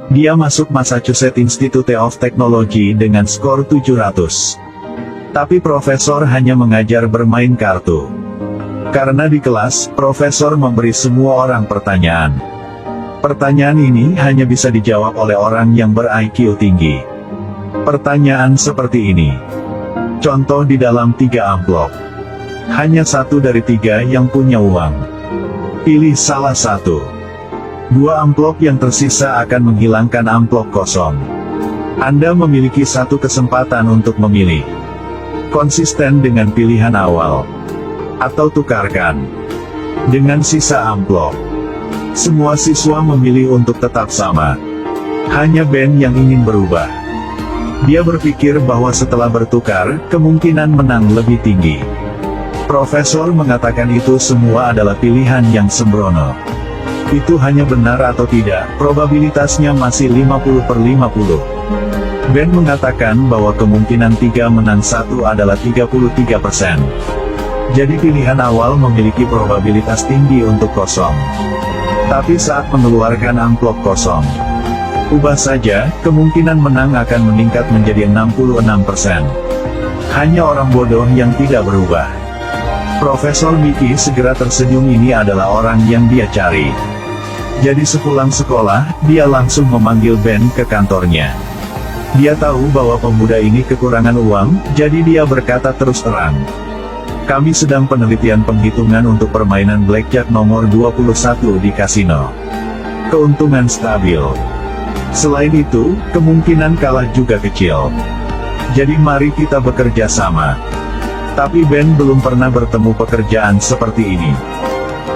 Dia masuk Massachusetts Institute of Technology dengan skor 700. Tapi profesor hanya mengajar bermain kartu. Karena di kelas, profesor memberi semua orang pertanyaan. Pertanyaan ini hanya bisa dijawab oleh orang yang ber-IQ tinggi. Pertanyaan seperti ini. Contoh di dalam 3 amplop. Hanya 1 dari 3 yang punya uang. Pilih salah satu. 2 amplop yang tersisa akan menghilangkan amplop kosong. Anda memiliki 1 kesempatan untuk memilih. Konsisten dengan pilihan awal. Atau tukarkan dengan sisa amplop. Semua siswa memilih untuk tetap sama. Hanya Ben yang ingin berubah. Dia berpikir bahwa setelah bertukar, kemungkinan menang lebih tinggi. Profesor mengatakan itu semua adalah pilihan yang sembrono. Itu hanya benar atau tidak, probabilitasnya masih 50/50. Ben mengatakan bahwa kemungkinan 3 menang 1 adalah 33%. Jadi pilihan awal memiliki probabilitas tinggi untuk kosong. Tapi saat mengeluarkan amplop kosong, ubah saja, kemungkinan menang akan meningkat menjadi 66%. Hanya orang bodoh yang tidak berubah. Profesor Mickey segera tersenyum, ini adalah orang yang dia cari. Jadi sepulang sekolah, dia langsung memanggil Ben ke kantornya. Dia tahu bahwa pemuda ini kekurangan uang, jadi dia berkata terus terang. Kami sedang penelitian penghitungan untuk permainan blackjack nomor 21 di kasino. Keuntungan stabil. Selain itu, kemungkinan kalah juga kecil. Jadi mari kita bekerja sama. Tapi Ben belum pernah bertemu pekerjaan seperti ini.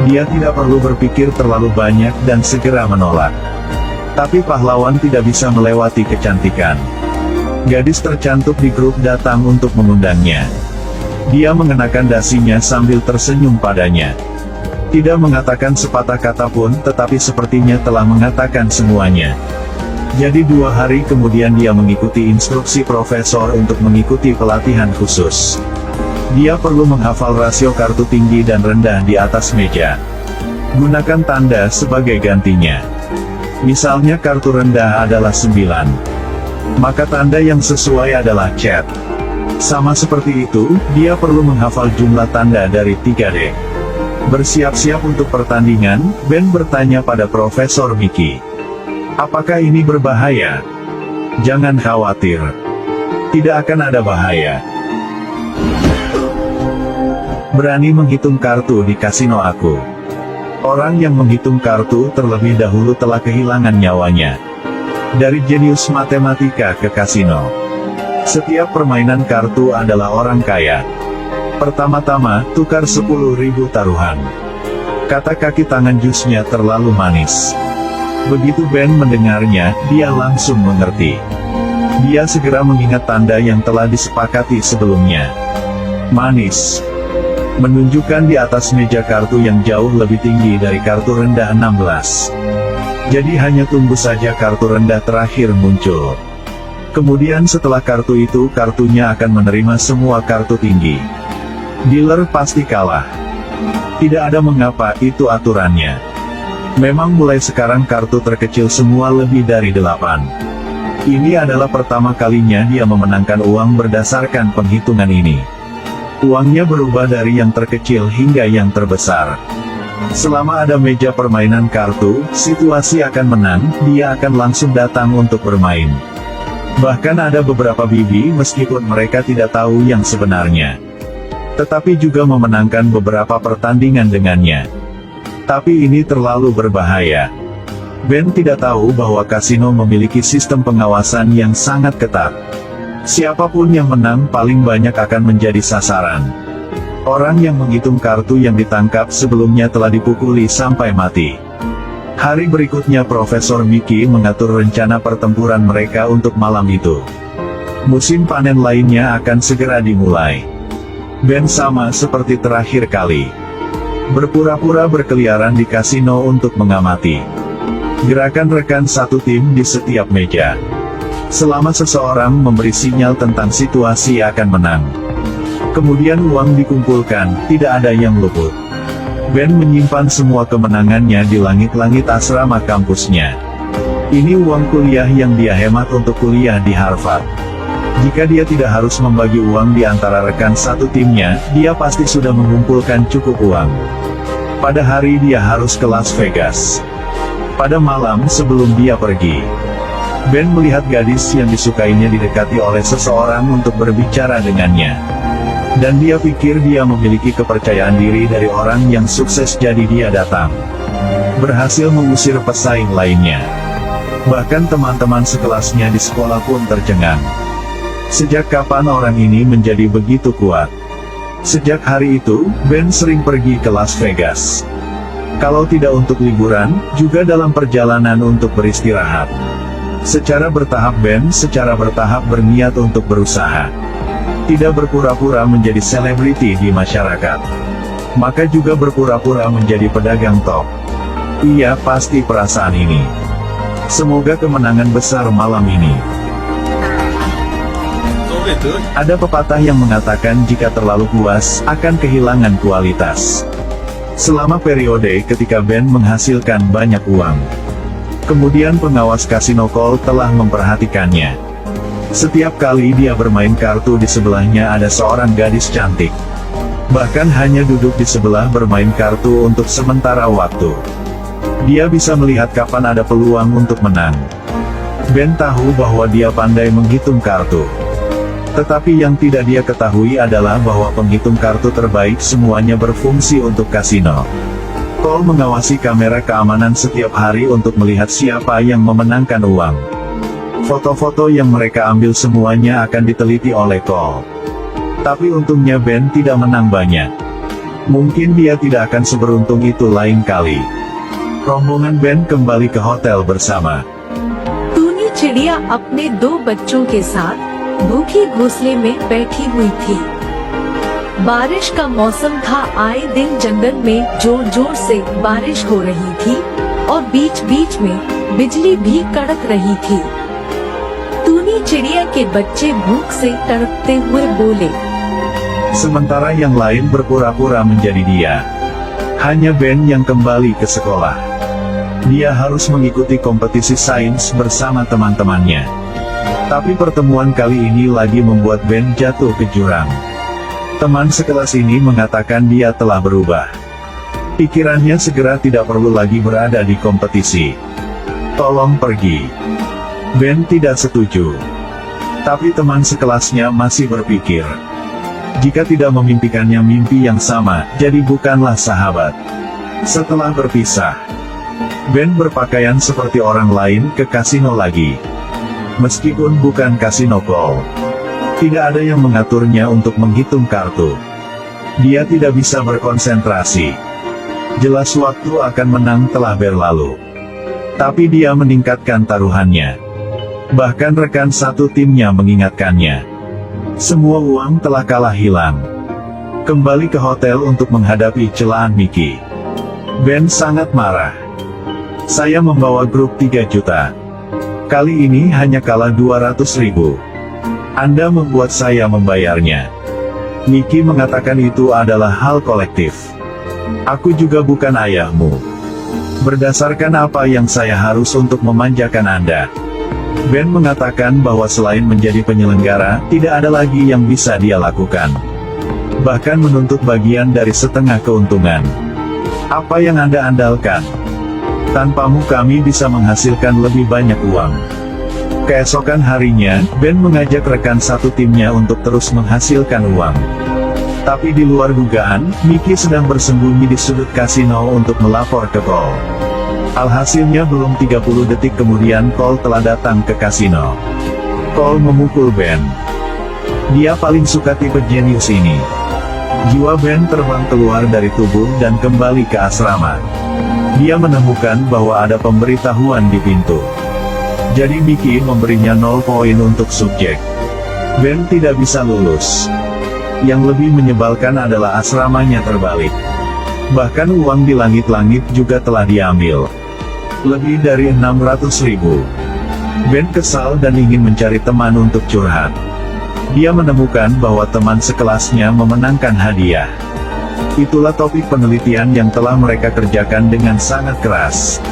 Dia tidak perlu berpikir terlalu banyak dan segera menolak. Tapi pahlawan tidak bisa melewati kecantikan. Gadis tercantik di grup datang untuk mengundangnya. Dia mengenakan dasinya sambil tersenyum padanya. Tidak mengatakan sepatah kata pun, tetapi sepertinya telah mengatakan semuanya. Jadi 2 hari kemudian dia mengikuti instruksi profesor untuk mengikuti pelatihan khusus. Dia perlu menghafal rasio kartu tinggi dan rendah di atas meja. Gunakan tanda sebagai gantinya. Misalnya kartu rendah adalah 9. Maka tanda yang sesuai adalah cat. Sama seperti itu, dia perlu menghafal jumlah tanda dari 3D. Bersiap-siap untuk pertandingan, Ben bertanya pada Profesor Mickey. Apakah ini berbahaya? Jangan khawatir. Tidak akan ada bahaya. Berani menghitung kartu di kasino aku. Orang yang menghitung kartu terlebih dahulu telah kehilangan nyawanya. Dari jenius matematika ke kasino. Setiap permainan kartu adalah orang kaya. Pertama-tama, tukar 10.000 taruhan. Kata kaki tangan jusnya terlalu manis. Begitu Ben mendengarnya, dia langsung mengerti. Dia segera mengingat tanda yang telah disepakati sebelumnya. Manis. Menunjukkan di atas meja kartu yang jauh lebih tinggi dari kartu rendah 16. Jadi hanya tunggu saja kartu rendah terakhir muncul. Kemudian setelah kartu itu, kartunya akan menerima semua kartu tinggi. Dealer pasti kalah. Tidak ada mengapa, itu aturannya. Memang mulai sekarang kartu terkecil semua lebih dari 8. Ini adalah pertama kalinya dia memenangkan uang berdasarkan penghitungan ini. Uangnya berubah dari yang terkecil hingga yang terbesar. Selama ada meja permainan kartu, situasi akan menang, dia akan langsung datang untuk bermain. Bahkan ada beberapa bibi meskipun mereka tidak tahu yang sebenarnya. Tetapi juga memenangkan beberapa pertandingan dengannya. Tapi ini terlalu berbahaya. Ben tidak tahu bahwa kasino memiliki sistem pengawasan yang sangat ketat. Siapapun yang menang paling banyak akan menjadi sasaran. Orang yang menghitung kartu yang ditangkap sebelumnya telah dipukuli sampai mati. Hari berikutnya Profesor Mickey mengatur rencana pertempuran mereka untuk malam itu. Musim panen lainnya akan segera dimulai. Ben sama seperti terakhir kali. Berpura-pura berkeliaran di kasino untuk mengamati gerakan rekan satu tim di setiap meja. Selama seseorang memberi sinyal tentang situasi akan menang. Kemudian uang dikumpulkan, tidak ada yang luput. Ben menyimpan semua kemenangannya di langit-langit asrama kampusnya. Ini uang kuliah yang dia hemat untuk kuliah di Harvard. Jika dia tidak harus membagi uang di antara rekan satu timnya, dia pasti sudah mengumpulkan cukup uang. Pada hari dia harus ke Las Vegas. Pada malam sebelum dia pergi, Ben melihat gadis yang disukainya didekati oleh seseorang untuk berbicara dengannya. Dan dia pikir dia memiliki kepercayaan diri dari orang yang sukses, jadi dia datang. Berhasil mengusir pesaing lainnya. Bahkan teman-teman sekelasnya di sekolah pun tercengang. Sejak kapan orang ini menjadi begitu kuat? Sejak hari itu, Ben sering pergi ke Las Vegas. Kalau tidak untuk liburan, juga dalam perjalanan untuk beristirahat. Secara bertahap Ben berniat untuk berusaha. Tidak berpura-pura menjadi selebriti di masyarakat. Maka juga berpura-pura menjadi pedagang top. Iya, pasti perasaan ini. Semoga kemenangan besar malam ini. Ada pepatah yang mengatakan jika terlalu puas, akan kehilangan kualitas. Selama periode ketika Ben menghasilkan banyak uang, kemudian pengawas kasino Cole telah memperhatikannya. Setiap kali dia bermain kartu di sebelahnya ada seorang gadis cantik. Bahkan hanya duduk di sebelah bermain kartu untuk sementara waktu. Dia bisa melihat kapan ada peluang untuk menang. Ben tahu bahwa dia pandai menghitung kartu. Tetapi yang tidak dia ketahui adalah bahwa penghitung kartu terbaik semuanya berfungsi untuk kasino. Cole mengawasi kamera keamanan setiap hari untuk melihat siapa yang memenangkan uang. Foto-foto yang mereka ambil semuanya akan diteliti oleh Cole. Tapi untungnya Ben tidak menang banyak. Mungkin dia tidak akan seberuntung itu lain kali. Rombongan Ben kembali ke hotel bersama. टूनी चिड़िया अपने 2 बच्चों के साथ भूखी घोंसले में बैठी हुई थी। बारिश का मौसम था, आए दिन जंगल में जोर जोर से बारिश हो रही थी और बीच बीच में बिजली भी कड़क रही थी। टूनी चिड़िया के बच्चे भूख से तड़पते हुए बोले। Sementara yang lain berpura-pura menjadi dia. Hanya Ben yang kembali ke sekolah. Dia harus mengikuti kompetisi sains bersama teman-temannya. Tapi pertemuan kali ini lagi membuat Ben jatuh ke jurang. Teman sekelas ini mengatakan dia telah berubah. Pikirannya segera tidak perlu lagi berada di kompetisi. Tolong pergi. Ben tidak setuju. Tapi teman sekelasnya masih berpikir. Jika tidak memimpikannya mimpi yang sama, jadi bukanlah sahabat. Setelah berpisah, Ben berpakaian seperti orang lain ke kasino lagi. Meskipun bukan kasino Cole. Tidak ada yang mengaturnya untuk menghitung kartu. Dia tidak bisa berkonsentrasi. Jelas waktu akan menang telah berlalu. Tapi dia meningkatkan taruhannya. Bahkan rekan satu timnya mengingatkannya. Semua uang telah kalah hilang. Kembali ke hotel untuk menghadapi celaan Mickey. Ben sangat marah. Saya membawa grup 3 juta. Kali ini hanya kalah 200.000. Anda membuat saya membayarnya. Mickey mengatakan itu adalah hal kolektif. Aku juga bukan ayahmu. Berdasarkan apa yang saya harus untuk memanjakan Anda? Ben mengatakan bahwa selain menjadi penyelenggara, tidak ada lagi yang bisa dia lakukan. Bahkan menuntut bagian dari setengah keuntungan. Apa yang Anda andalkan? Tanpamu kami bisa menghasilkan lebih banyak uang. Keesokan harinya, Ben mengajak rekan satu timnya untuk terus menghasilkan uang. Tapi di luar dugaan, Mickey sedang bersembunyi di sudut kasino untuk melapor ke Cole. Alhasilnya belum 30 detik kemudian Cole telah datang ke kasino. Cole memukul Ben. Dia paling suka tipe jenius ini. Jiwa Ben terbang keluar dari tubuh dan kembali ke asrama. Dia menemukan bahwa ada pemberitahuan di pintu. Jadi Mickey memberinya 0 poin untuk subjek. Ben tidak bisa lulus. Yang lebih menyebalkan adalah asramanya terbalik. Bahkan uang di langit-langit juga telah diambil. Lebih dari 600.000. Ben kesal dan ingin mencari teman untuk curhat. Dia menemukan bahwa teman sekelasnya memenangkan hadiah. Itulah topik penelitian yang telah mereka kerjakan dengan sangat keras.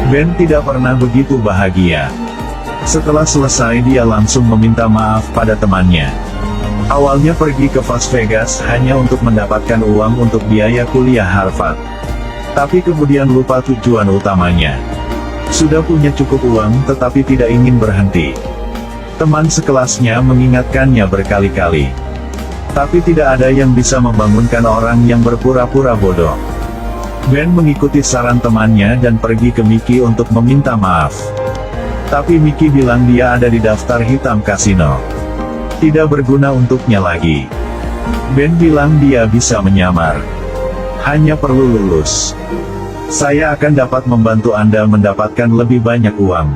Ben tidak pernah begitu bahagia. Setelah selesai dia langsung meminta maaf pada temannya. Awalnya pergi ke Las Vegas hanya untuk mendapatkan uang untuk biaya kuliah Harvard. Tapi kemudian lupa tujuan utamanya. Sudah punya cukup uang tetapi tidak ingin berhenti. Teman sekelasnya mengingatkannya berkali-kali. Tapi tidak ada yang bisa membangunkan orang yang berpura-pura bodoh. Ben mengikuti saran temannya dan pergi ke Mickey untuk meminta maaf. Tapi Mickey bilang dia ada di daftar hitam kasino. Tidak berguna untuknya lagi. Ben bilang dia bisa menyamar. Hanya perlu lulus. Saya akan dapat membantu Anda mendapatkan lebih banyak uang.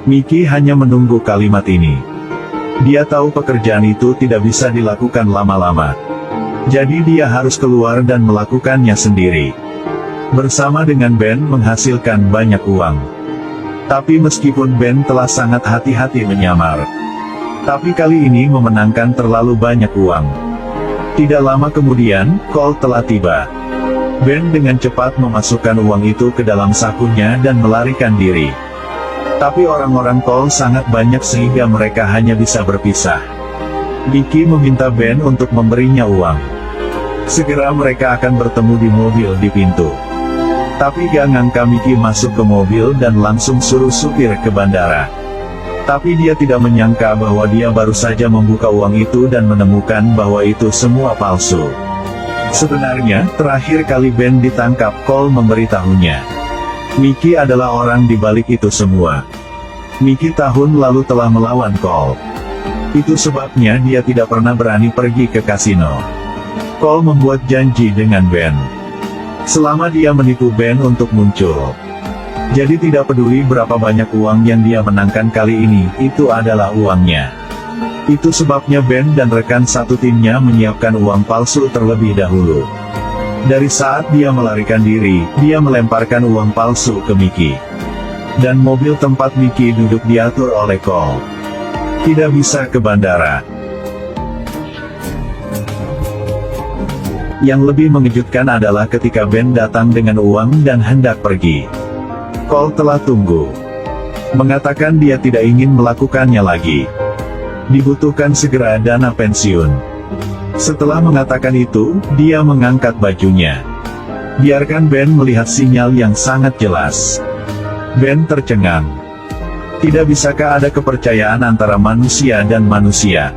Mickey hanya menunggu kalimat ini. Dia tahu pekerjaan itu tidak bisa dilakukan lama-lama. Jadi dia harus keluar dan melakukannya sendiri. Bersama dengan Ben menghasilkan banyak uang. Tapi meskipun Ben telah sangat hati-hati menyamar, tapi kali ini memenangkan terlalu banyak uang. Tidak lama kemudian, call telah tiba. Ben dengan cepat memasukkan uang itu ke dalam sakunya dan melarikan diri. Tapi orang-orang call sangat banyak sehingga mereka hanya bisa berpisah. Mickey meminta Ben untuk memberinya uang. Segera mereka akan bertemu di mobil di pintu. Tapi gak ngangka Mickey masuk ke mobil dan langsung suruh supir ke bandara. Tapi dia tidak menyangka bahwa dia baru saja membuka uang itu dan menemukan bahwa itu semua palsu. Sebenarnya, terakhir kali Ben ditangkap, Cole memberitahunya. Mickey adalah orang di balik itu semua. Mickey tahun lalu telah melawan Cole. Itu sebabnya dia tidak pernah berani pergi ke kasino. Cole membuat janji dengan Ben. Selama dia menipu Ben untuk muncul. Jadi tidak peduli berapa banyak uang yang dia menangkan kali ini, itu adalah uangnya. Itu sebabnya Ben dan rekan satu timnya menyiapkan uang palsu terlebih dahulu. Dari saat dia melarikan diri, dia melemparkan uang palsu ke Mickey. Dan mobil tempat Mickey duduk diatur oleh Cole. Tidak bisa ke bandara. Yang lebih mengejutkan adalah ketika Ben datang dengan uang dan hendak pergi. Cole telah tunggu. Mengatakan dia tidak ingin melakukannya lagi. Dibutuhkan segera dana pensiun. Setelah mengatakan itu, dia mengangkat bajunya. Biarkan Ben melihat sinyal yang sangat jelas. Ben tercengang. Tidak bisakah ada kepercayaan antara manusia dan manusia?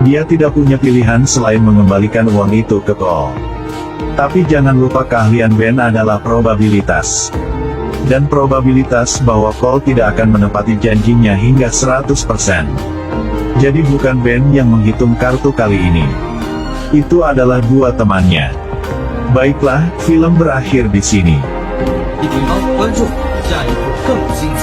Dia tidak punya pilihan selain mengembalikan uang itu ke Cole. Tapi jangan lupa keahlian Ben adalah probabilitas. Dan probabilitas bahwa Cole tidak akan menepati janjinya hingga 100%. Jadi bukan Ben yang menghitung kartu kali ini. Itu adalah dua temannya. Baiklah, film berakhir di sini. 一定要关注下一部更精彩。